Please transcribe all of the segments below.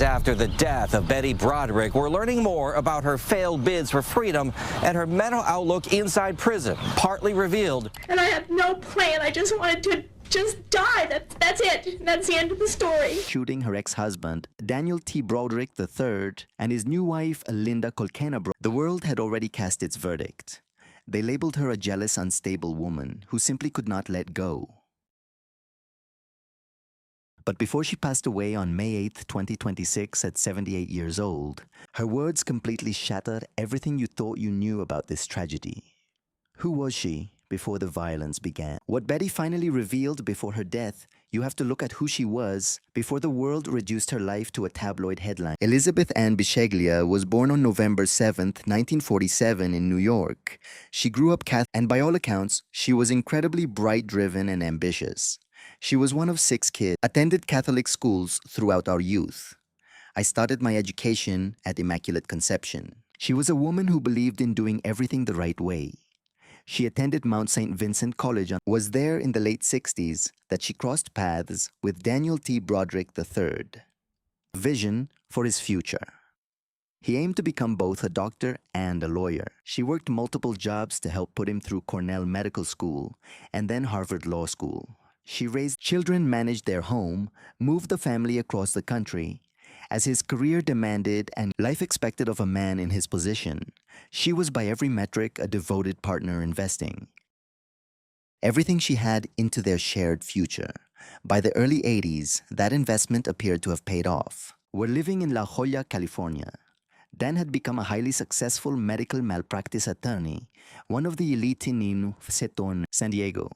after the death of Betty Broderick, we're learning more about her failed bids for freedom and her mental outlook inside prison, partly revealed. And I had no plan. I just wanted to just die. That's it. That's the end of the story. Shooting her ex-husband, Daniel Broderick III, and his new wife, Linda Kolkena. The world had already cast its verdict. They labeled her a jealous, unstable woman who simply could not let go. But before she passed away on May 8, 2026 at 78 years old, her words completely shattered everything you thought you knew about this tragedy. Who was she before the violence began? What Betty finally revealed before her death, you have to look at who she was before the world reduced her life to a tabloid headline. Elizabeth Ann Bisheglia was born on November 7, 1947 in New York. She grew up Catholic, and by all accounts, she was incredibly bright, driven, and ambitious. She was one of 6 kids, attended Catholic schools throughout our youth. I started my education at Immaculate Conception. She was a woman who believed in doing everything the right way. She attended Mount St. Vincent College and was there in the late 60s that she crossed paths with Daniel Broderick III. Vision for his future. He aimed to become both a doctor and a lawyer. She worked multiple jobs to help put him through Cornell Medical School and then Harvard Law School. She raised children, managed their home, moved the family across the country. As his career demanded and life expected of a man in his position, she was by every metric a devoted partner investing everything she had into their shared future. By the early 80s, that investment appeared to have paid off. We're living in La Jolla, California. Dan had become a highly successful medical malpractice attorney, one of the elite in San Diego.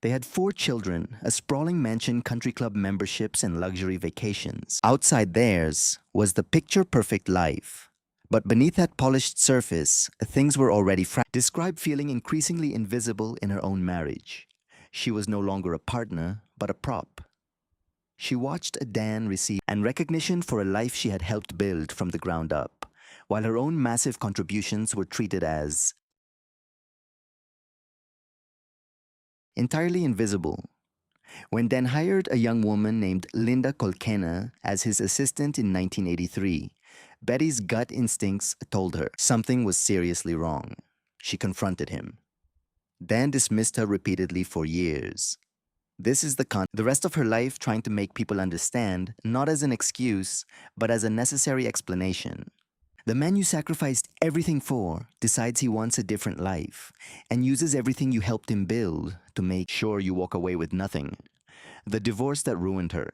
They had 4 children, a sprawling mansion, country club memberships, and luxury vacations. Outside theirs was the picture-perfect life. But beneath that polished surface, things were already described feeling increasingly invisible in her own marriage. She was no longer a partner, but a prop. She watched Dan receive and recognition for a life she had helped build from the ground up, while her own massive contributions were treated as entirely invisible. When Dan hired a young woman named Linda Kolkena as his assistant in 1983, Betty's gut instincts told her something was seriously wrong. She confronted him. Dan dismissed her repeatedly for years. This is the rest of her life trying to make people understand, not as an excuse, but as a necessary explanation. The man you sacrificed everything for decides he wants a different life and uses everything you helped him build to make sure you walk away with nothing. The divorce that ruined her.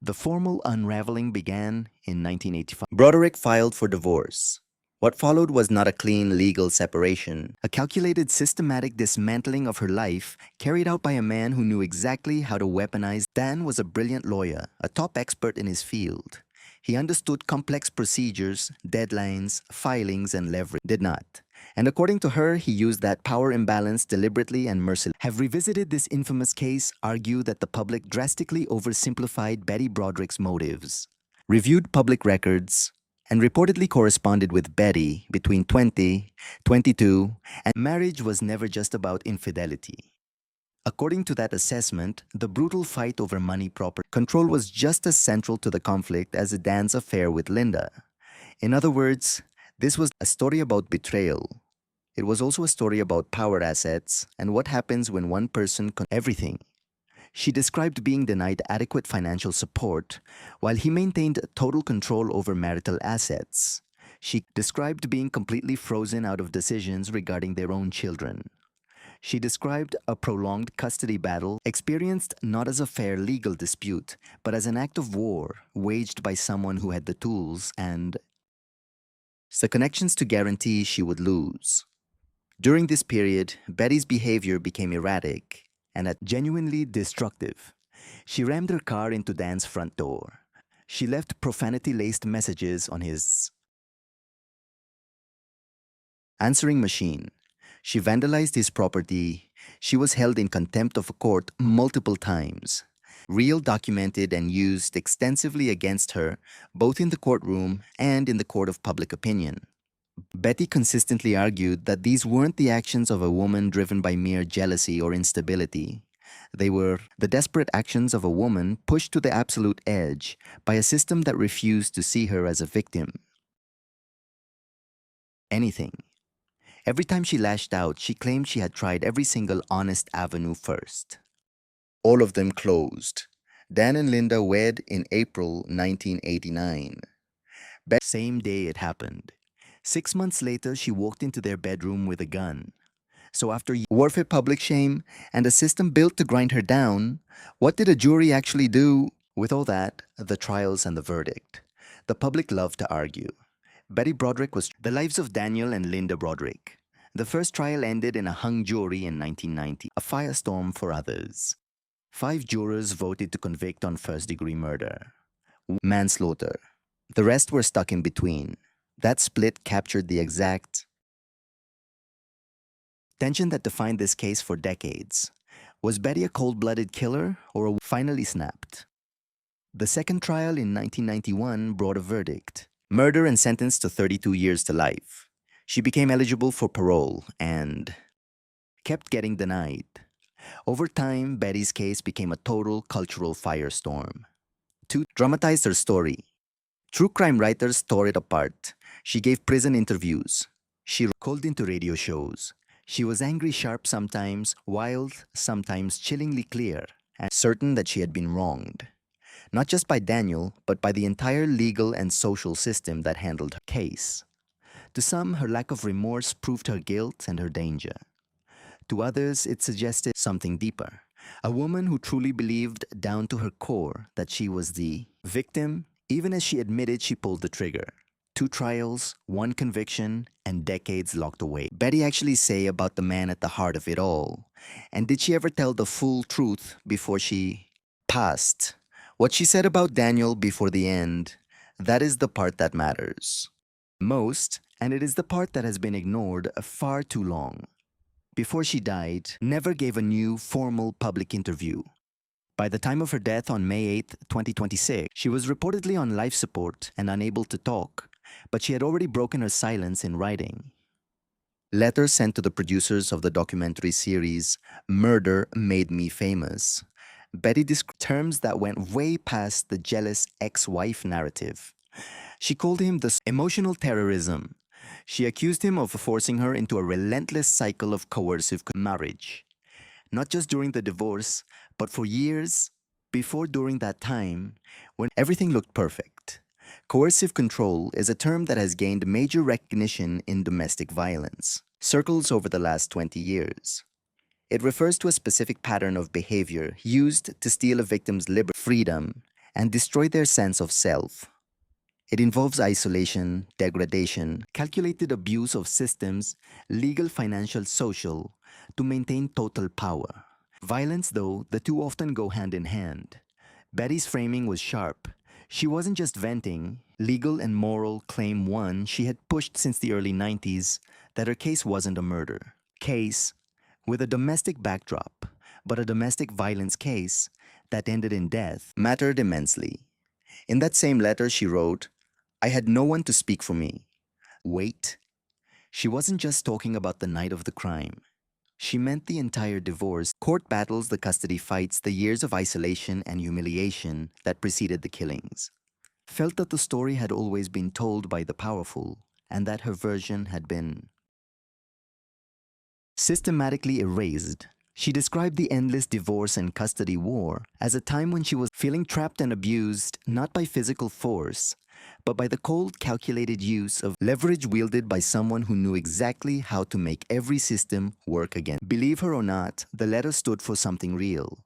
The formal unraveling began in 1985. Broderick filed for divorce. What followed was not a clean legal separation, a calculated systematic dismantling of her life carried out by a man who knew exactly how to weaponize. Dan was a brilliant lawyer, a top expert in his field. He understood complex procedures, deadlines, filings, and leverage. Did not. And according to her, he used that power imbalance deliberately and mercilessly. Have revisited this infamous case, argue that the public drastically oversimplified Betty Broderick's motives, reviewed public records, and reportedly corresponded with Betty between 20, 22, and marriage was never just about infidelity. According to that assessment, the brutal fight over money property control was just as central to the conflict as Dan's affair with Linda. In other words, this was a story about betrayal. It was also a story about power assets and what happens when one person everything. She described being denied adequate financial support, while he maintained total control over marital assets. She described being completely frozen out of decisions regarding their own children. She described a prolonged custody battle experienced not as a fair legal dispute, but as an act of war waged by someone who had the tools and the connections to guarantee she would lose. During this period, Betty's behavior became erratic and genuinely destructive. She rammed her car into Dan's front door. She left profanity-laced messages on his answering machine. She vandalized his property. She was held in contempt of court multiple times. Real documented and used extensively against her, both in the courtroom and in the court of public opinion. Betty consistently argued that these weren't the actions of a woman driven by mere jealousy or instability, They were the desperate actions of a woman pushed to the absolute edge by a system that refused to see her as a victim. Anything. Every time she lashed out, she claimed she had tried every single honest avenue first. All of them closed. Dan and Linda wed in April 1989. Same day it happened. 6 months later, she walked into their bedroom with a gun. So after warfare, public shame, and a system built to grind her down, what did a jury actually do? With all that, the trials and the verdict. The public loved to argue. Betty Broderick was the lives of Daniel and Linda Broderick. The first trial ended in a hung jury in 1990, a firestorm for others. 5 jurors voted to convict on first-degree murder, manslaughter. The rest were stuck in between. That split captured the exact tension that defined this case for decades. Was Betty a cold-blooded killer or finally snapped? The second trial in 1991 brought a verdict: murder and sentenced to 32 years to life. She became eligible for parole and kept getting denied. Over time, Betty's case became a total cultural firestorm. To dramatize her story, true crime writers tore it apart. She gave prison interviews. She called into radio shows. She was angry, sharp sometimes, wild, sometimes chillingly clear, and certain that she had been wronged. Not just by Daniel, but by the entire legal and social system that handled her case. To some, her lack of remorse proved her guilt and her danger. To others, it suggested something deeper. A woman who truly believed down to her core that she was the victim, even as she admitted she pulled the trigger. 2 trials, 1 conviction, and decades locked away. Betty actually say about the man at the heart of it all? And did she ever tell the full truth before she passed? What she said about Daniel before the end, that is the part that matters most, and it is the part that has been ignored far too long. Before she died, never gave a new formal public interview. By the time of her death on May 8, 2026, she was reportedly on life support and unable to talk, but she had already broken her silence in writing. Letters sent to the producers of the documentary series Murder Made Me Famous, Betty described terms that went way past the jealous ex-wife narrative. She called him the emotional terrorism. She accused him of forcing her into a relentless cycle of coercive marriage. Not just during the divorce, but for years before during that time when everything looked perfect. Coercive control is a term that has gained major recognition in domestic violence circles over the last 20 years. It refers to a specific pattern of behavior used to steal a victim's liberty, freedom, and destroy their sense of self. It involves isolation, degradation, calculated abuse of systems, legal, financial, social, to maintain total power. Violence, though, the two often go hand in hand. Betty's framing was sharp. She wasn't just venting. Legal and moral claim one she had pushed since the early 90s, that her case wasn't a murder case with a domestic backdrop, but a domestic violence case that ended in death mattered immensely. In that same letter, she wrote, "I had no one to speak for me." Wait. She wasn't just talking about the night of the crime. She meant the entire divorce, court battles, the custody fights, the years of isolation and humiliation that preceded the killings. Felt that the story had always been told by the powerful, and that her version had been systematically erased. She described the endless divorce and custody war as a time when she was feeling trapped and abused, not by physical force, but by the cold, calculated use of leverage wielded by someone who knew exactly how to make every system work again. Believe her or not, the letter stood for something real.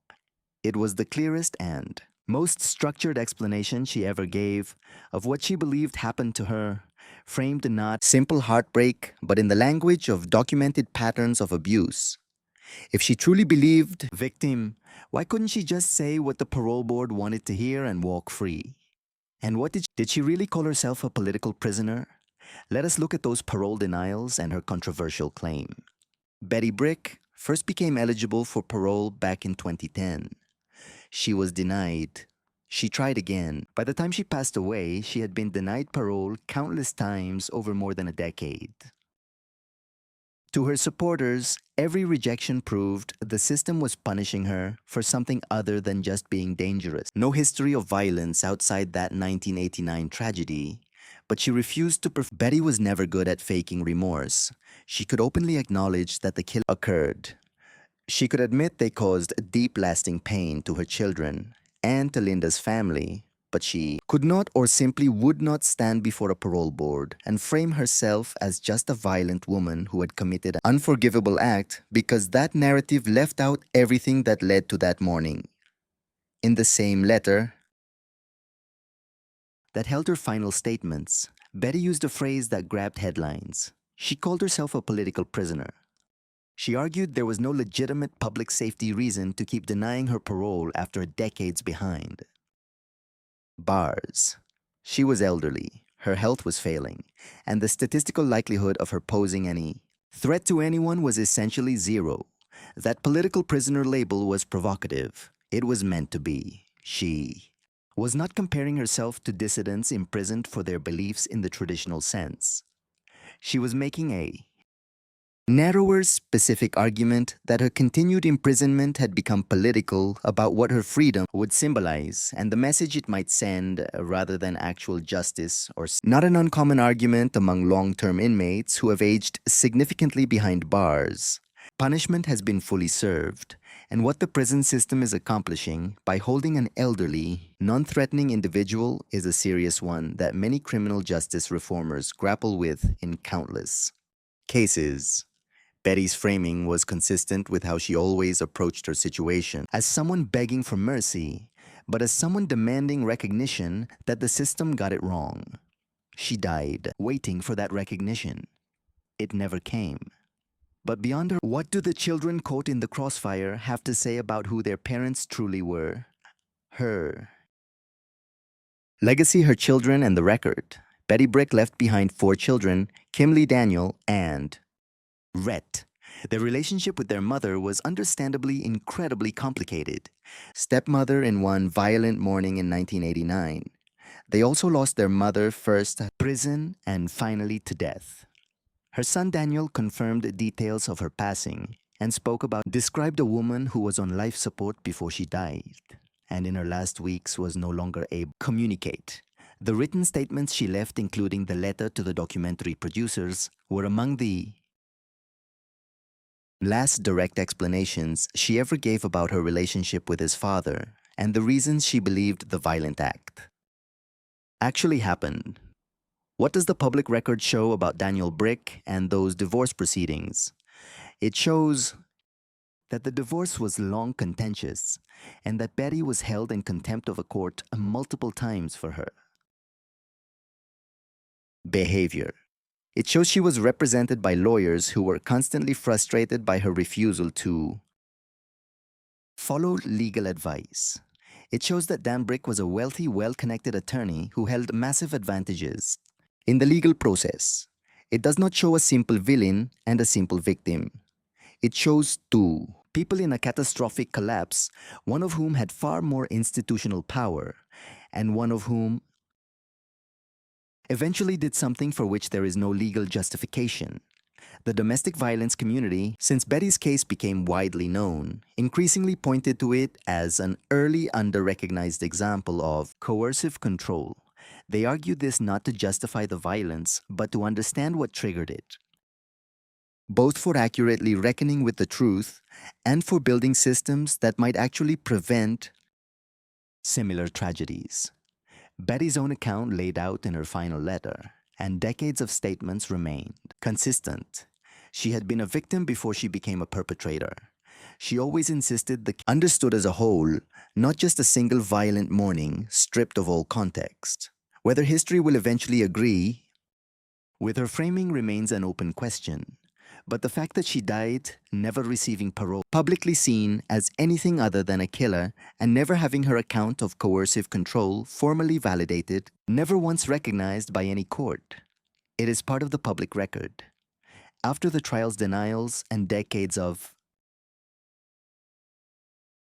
It was the clearest and most structured explanation she ever gave of what she believed happened to her, framed not simple heartbreak, but in the language of documented patterns of abuse. If she truly believed victim, why couldn't she just say what the parole board wanted to hear and walk free? And what did she really call herself, a political prisoner? Let us look at those parole denials and her controversial claim. Betty Brick first became eligible for parole back in 2010. She was denied. She tried again. By the time she passed away, she had been denied parole countless times over more than a decade. To her supporters, every rejection proved the system was punishing her for something other than just being dangerous. No history of violence outside that 1989 tragedy, but she refused to Betty was never good at faking remorse. She could openly acknowledge that the kill occurred. She could admit they caused deep lasting pain to her children and to Linda's family, but she could not or simply would not stand before a parole board and frame herself as just a violent woman who had committed an unforgivable act because that narrative left out everything that led to that morning. In the same letter that held her final statements, Betty used a phrase that grabbed headlines. She called herself a political prisoner. She argued there was no legitimate public safety reason to keep denying her parole after decades behind. Bars. She was elderly, her health was failing, and the statistical likelihood of her posing any threat to anyone was essentially zero. That political prisoner label was provocative. It was meant to be. She was not comparing herself to dissidents imprisoned for their beliefs in the traditional sense. She was making a narrower, specific argument that her continued imprisonment had become political about what her freedom would symbolize and the message it might send rather than actual justice or not an uncommon argument among long-term inmates who have aged significantly behind bars. Punishment has been fully served, and what the prison system is accomplishing by holding an elderly, non-threatening individual is a serious one that many criminal justice reformers grapple with in countless cases. Betty's framing was consistent with how she always approached her situation, as someone begging for mercy, but as someone demanding recognition that the system got it wrong. She died, waiting for that recognition. It never came. But beyond her, what do the children caught in the crossfire have to say about who their parents truly were? Her legacy, her children, and the record. Betty Brick left behind 4 children, Kimberly, Daniel, and Rhett. Their relationship with their mother was understandably incredibly complicated. Stepmother in one violent morning in 1989. They also lost their mother first to prison and finally to death. Her son Daniel confirmed details of her passing and described a woman who was on life support before she died and in her last weeks was no longer able to communicate. The written statements she left, including the letter to the documentary producers, were among the last direct explanations she ever gave about her relationship with his father and the reasons she believed the violent act actually happened. What does the public record show about Daniel Brick and those divorce proceedings? It shows that the divorce was long contentious and that Betty was held in contempt of a court multiple times for her behavior. It shows she was represented by lawyers who were constantly frustrated by her refusal to follow legal advice. It shows that Dan Brick was a wealthy, well-connected attorney who held massive advantages in the legal process. It does not show a simple villain and a simple victim. It shows 2 people in a catastrophic collapse, one of whom had far more institutional power, and one of whom eventually did something for which there is no legal justification. The domestic violence community, since Betty's case became widely known, increasingly pointed to it as an early under-recognized example of coercive control. They argued this not to justify the violence, but to understand what triggered it, both for accurately reckoning with the truth and for building systems that might actually prevent similar tragedies. Betty's own account laid out in her final letter, and decades of statements remained consistent. She had been a victim before she became a perpetrator. She always insisted the understood as a whole, not just a single violent morning stripped of all context. Whether history will eventually agree with her framing remains an open question. But the fact that she died never receiving parole, publicly seen as anything other than a killer, and never having her account of coercive control formally validated, never once recognized by any court. It is part of the public record. After the trial's denials and decades of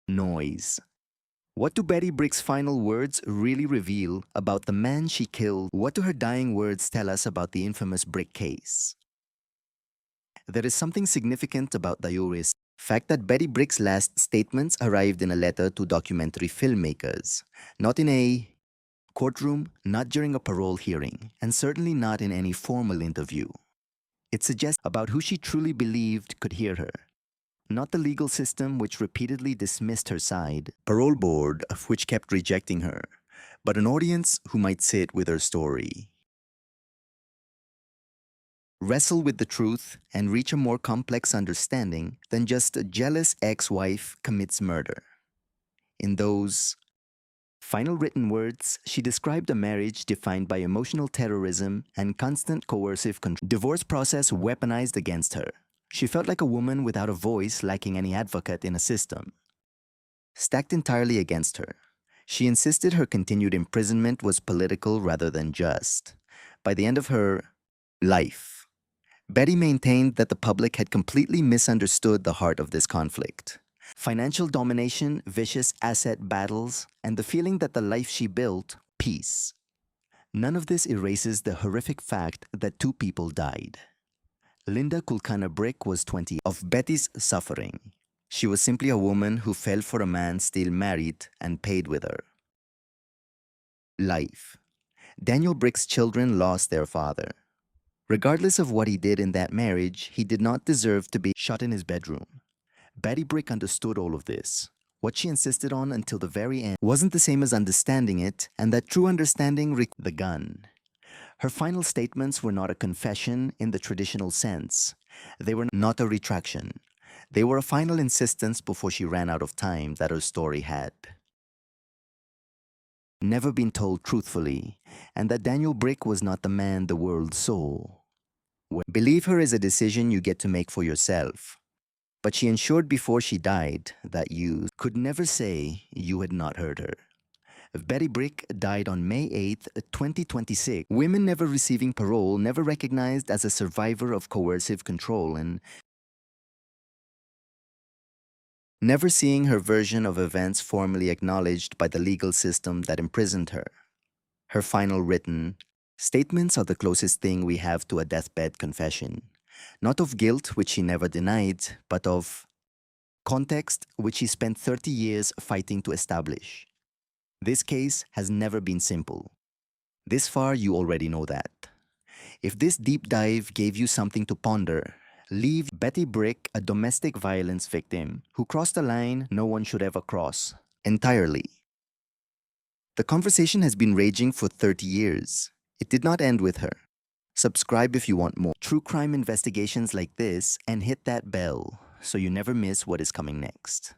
noise, what do Betty Brick's final words really reveal about the man she killed? What do her dying words tell us about the infamous Brick case? There is something significant about Dayuri's fact that Betty Brick's last statements arrived in a letter to documentary filmmakers, not in a courtroom, not during a parole hearing, and certainly not in any formal interview. It suggests about who she truly believed could hear her. Not the legal system which repeatedly dismissed her side, parole board which kept rejecting her, but an audience who might sit with her story, wrestle with the truth, and reach a more complex understanding than just a jealous ex-wife commits murder. In those final written words, she described a marriage defined by emotional terrorism and constant coercive control. Divorce process weaponized against her. She felt like a woman without a voice, lacking any advocate in a system stacked entirely against her. She insisted her continued imprisonment was political rather than just. By the end of her life, Betty maintained that the public had completely misunderstood the heart of this conflict. Financial domination, vicious asset battles, and the feeling that the life she built, peace. None of this erases the horrific fact that 2 people died. Linda Kolkena Brick was 20 of Betty's suffering. She was simply a woman who fell for a man still married and paid with her. Life. Daniel Brick's children lost their father. Regardless of what he did in that marriage, he did not deserve to be shot in his bedroom. Betty Brick understood all of this. What she insisted on until the very end wasn't the same as understanding it, and that true understanding required the gun. Her final statements were not a confession in the traditional sense. They were not a retraction. They were a final insistence before she ran out of time that her story had never been told truthfully, and that Daniel Brick was not the man the world saw. Believe her is a decision you get to make for yourself. But she ensured before she died that you could never say you had not heard her. Betty Brick died on May 8, 2026. Women never receiving parole, never recognized as a survivor of coercive control, and never seeing her version of events formally acknowledged by the legal system that imprisoned her. Her final written statements are the closest thing we have to a deathbed confession. Not of guilt, which she never denied, but of context, which she spent 30 years fighting to establish. This case has never been simple. This far, you already know that. If this deep dive gave you something to ponder, leave Betty Brick a domestic violence victim who crossed a line no one should ever cross, entirely. The conversation has been raging for 30 years. It did not end with her. Subscribe if you want more true crime investigations like this and hit that bell so you never miss what is coming next.